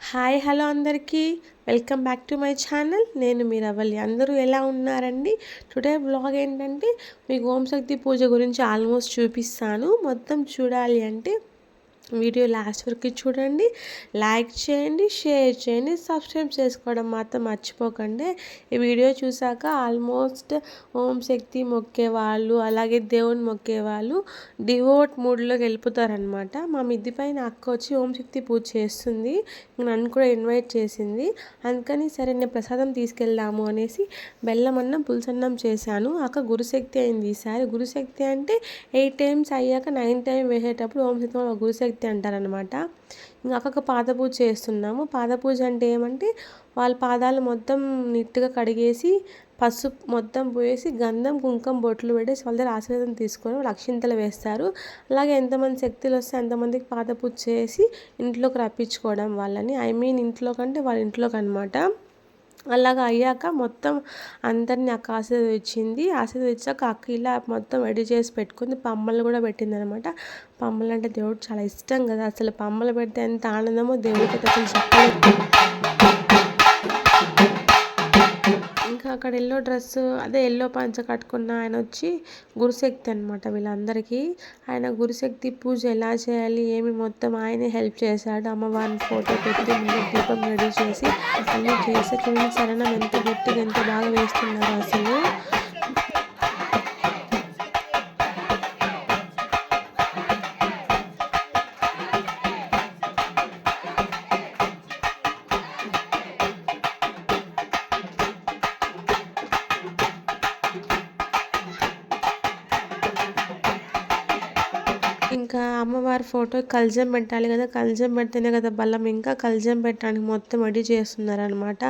Hi hello అందరికీ welcome back to my channel. నేను మీ రవలి. అందరూ ఎలా ఉన్నారండి? టుడే వ్లాగ్ ఏంటంటే మీకు ఓం శక్తి పూజ గురించి ఆల్మోస్ట్ చూపిస్తాను. మొత్తం చూడాలి అంటే వీడియో లాస్ట్ వరకు చూడండి, లైక్ చేయండి, షేర్ చేయండి, సబ్స్క్రైబ్ చేసుకోవడం మాత్రం మర్చిపోకండి. ఈ వీడియో చూసాక ఆల్మోస్ట్ ఓం శక్తి మొక్కేవాళ్ళు అలాగే దేవుని మొక్కేవాళ్ళు డివోట్ మూడ్లోకి వెళ్ళిపోతారనమాట. మా మిద్ది పైన అక్క వచ్చి ఓం శక్తి పూజ చేస్తుంది, నన్ను కూడా ఇన్వైట్ చేసింది. అందుకని సరే నేను ప్రసాదం తీసుకెళ్దాము అనేసి బెల్లం అన్నం పులుసన్నం చేశాను. అక్క గురుశక్తి అయింది ఈసారి. గురుశక్తి అంటే 8 టైమ్స్ అయ్యాక 9 టైం వేసేటప్పుడు ఓం శక్తి గురుశక్తి అంటారనమాట. ఇంకా అక్కకు పాద పూజ చేస్తున్నాము. పాద పూజ అంటే ఏమంటే వాళ్ళ పాదాలు మొత్తం నీట్గా కడిగేసి పసుపు మొత్తం పోయేసి గంధం కుంకుమ బొట్లు పెట్టేసి వాళ్ళ దగ్గర ఆశీర్వాదం తీసుకొని వాళ్ళు అక్షింతలు వేస్తారు. అలాగే ఎంతమంది శక్తులు వస్తే అంతమందికి పాద పూజ చేసి ఇంట్లోకి రప్పించుకోవడం వాళ్ళని, ఇంట్లో కంటే వాళ్ళ ఇంట్లోకి అనమాట. అలాగా అయ్యాక మొత్తం అందరినీ అక్క ఆశీర్వదించాక అక్క ఇలా మొత్తం రెడీ చేసి పెట్టుకుంది. పమ్మలు కూడా పెట్టింది అనమాట. పమ్మలు అంటే దేవుడు చాలా ఇష్టం కదా, అసలు పమ్మలు పెడితే ఎంత ఆనందమో దేవుడికి అసలు చెప్పలేదు. ఇంకా అక్కడ ఎల్లో డ్రెస్సు అదే ఎల్లో పంచ కట్టుకున్న ఆయన వచ్చి గురుశక్తి అనమాట వీళ్ళందరికీ. ఆయన గురుశక్తి పూజ ఎలా చేయాలి ఏమి మొత్తం ఆయనే హెల్ప్ చేశాడు. అమ్మవారిని ఫోటో పెట్టి ముందు దీపం రెడీ చేసి అన్నీ చేసి చూడండి శరణం ఎంత గట్టిగా ఎంత బాగా వేస్తున్నారు అసలు. ఇంకా అమ్మవారి ఫోటో కల్జం పెట్టాలి కదా, కల్జం పెడితేనే కదా బలం. ఇంకా కల్జం పెట్టడానికి మొత్తం రెడీ చేస్తున్నారనమాట.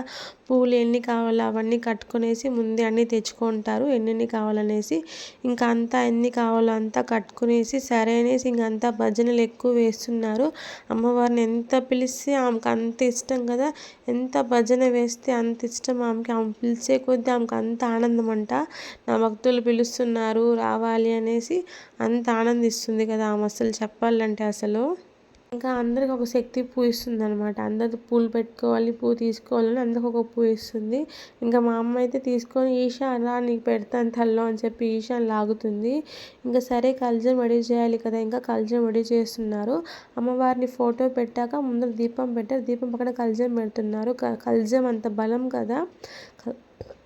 పూలు ఎన్ని కావాలో అవన్నీ కట్టుకునేసి ముందే అన్నీ తెచ్చుకుంటారు ఎన్ని కావాలనేసి. ఇంకా అంతా ఎన్ని కావాలో అంతా కట్టుకునేసి సరే అనేసి ఇంకంతా భజనలు ఎక్కువ వేస్తున్నారు. అమ్మవారిని ఎంత పిలిస్తే ఆమెకు అంత ఇష్టం కదా, ఎంత భజన వేస్తే అంత ఇష్టం ఆమెకి. ఆమె పిలిచే కొద్దీ ఆమెకు అంత ఆనందం అంట. నా భక్తులు పిలుస్తున్నారు రావాలి అనేసి అంత ఆనందిస్తుంది కదా ఆమె అసలు చెప్పాలంటే అసలు. ఇంకా అందరికి ఒక శక్తి పూ ఇస్తుంది అనమాట. అందరికి పూలు పెట్టుకోవాలి, పూ తీసుకోవాలని అందరికి ఒక పూ ఇస్తుంది. ఇంకా మా అమ్మ అయితే తీసుకొని ఈషా అలా నీకు పెడతాను తల్లో అని చెప్పి ఈషాని లాగుతుంది. ఇంకా సరే కల్జం రెడీ చేయాలి కదా, ఇంకా కల్జం రెడీ చేస్తున్నారు. అమ్మవారిని ఫోటో పెట్టాక ముందర దీపం పెట్టారు, దీపం పక్కన కల్జం పెడుతున్నారు. కల్జం అంత బలం కదా,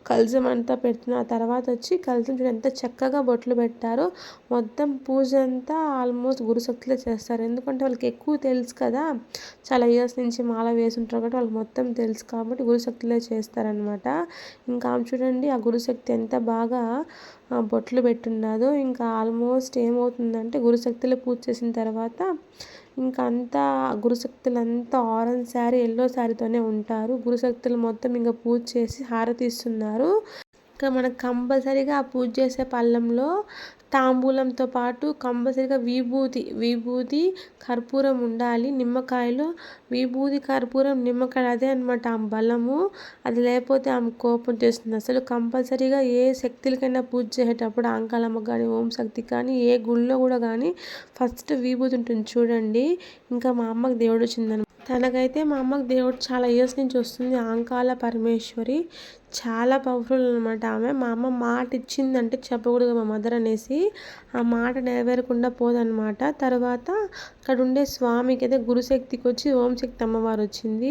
కల్జం అంతా పెట్టిన తర్వాత వచ్చి కల్జం చూడ ఎంత చక్కగా బొట్లు పెట్టారో. మొత్తం పూజ అంతా ఆల్మోస్ట్ గురుశక్తిలో చేస్తారు, ఎందుకంటే వాళ్ళకి ఎక్కువ తెలుసు కదా, చాలా ఇయర్స్ నుంచి మాల వేసుంటారు కాబట్టి వాళ్ళకి మొత్తం తెలుసు కాబట్టి గురుశక్తిలో చేస్తారనమాట. ఇంకా ఆమె చూడండి ఆ గురుశక్తి ఎంత బాగా బొట్లు పెట్టున్నదో. ఇంకా ఆల్మోస్ట్ ఏమవుతుందంటే గురుశక్తిలో పూజ చేసిన తర్వాత ఇంకా అంతా గురుశక్తులంతా ఆరెంజ్ శారీ ఎల్లో శారీతోనే ఉంటారు. గురుశక్తులు మొత్తం ఇంకా పూజ చేసి హారతి ఇస్తున్నారు. ఇంకా మనకు కంపల్సరీగా ఆ పూజ చేసే పళ్ళెంలో తాంబూలంతో పాటు కంపల్సరీగా విభూతి కర్పూరం ఉండాలి. నిమ్మకాయలు విభూతి కర్పూరం నిమ్మకాయ అదే అనమాట ఆమె బలము. అది లేకపోతే ఆమె కోపం చేస్తుంది. అసలు కంపల్సరీగా ఏ శక్తులకైనా పూజ చేసేటప్పుడు ఆంకాలమ్మ కానీ ఓం శక్తి కానీ ఏ గుళ్ళో కూడా కానీ ఫస్ట్ విభూతి ఉంటుంది చూడండి. ఇంకా మా అమ్మకి దేవుడు వచ్చిందనమాట. తనకైతే మా అమ్మకి దేవుడు చాలా ఇయర్స్ నుంచి వస్తుంది. ఆంకాల పరమేశ్వరి చాలా పవర్ఫుల్ అనమాట ఆమె. మా అమ్మ మాట ఇచ్చిందంటే చెప్పకూడదు మా మదర్ అనేసి, ఆ మాట నెరవేరకుండా పోదనమాట. తర్వాత అక్కడ ఉండే స్వామికి అయితే గురుశక్తికి వచ్చి ఓం శక్తి అమ్మవారు వచ్చింది.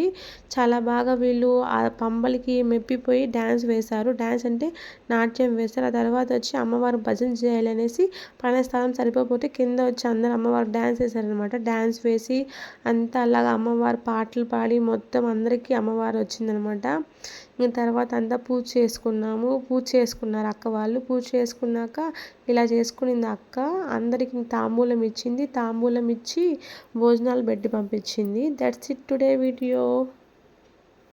చాలా బాగా వీళ్ళు ఆ పంబలకి మెప్పిపోయి డ్యాన్స్ వేశారు. డ్యాన్స్ అంటే నాట్యం వేశారు. ఆ తర్వాత వచ్చి అమ్మవారు భజన చేయాలి అనేసి పైన స్థలం సరిపోతే కింద వచ్చి అందరు అమ్మవారు డ్యాన్స్ వేశారనమాట. డ్యాన్స్ వేసి అంతా అలాగా అమ్మవారు పాటలు పాడి మొత్తం అందరికీ అమ్మవారు వచ్చిందనమాట. ఇంకా తర్వాత అంతా పూజ చేసుకున్నారు అక్క వాళ్ళు. పూజ చేసుకున్నాక ఇలా చేసుకునింది అక్క. అందరికి తాంబూలం ఇచ్చింది, తాంబూలం ఇచ్చి భోజనాలు పెట్టి పంపించింది. That's it today video.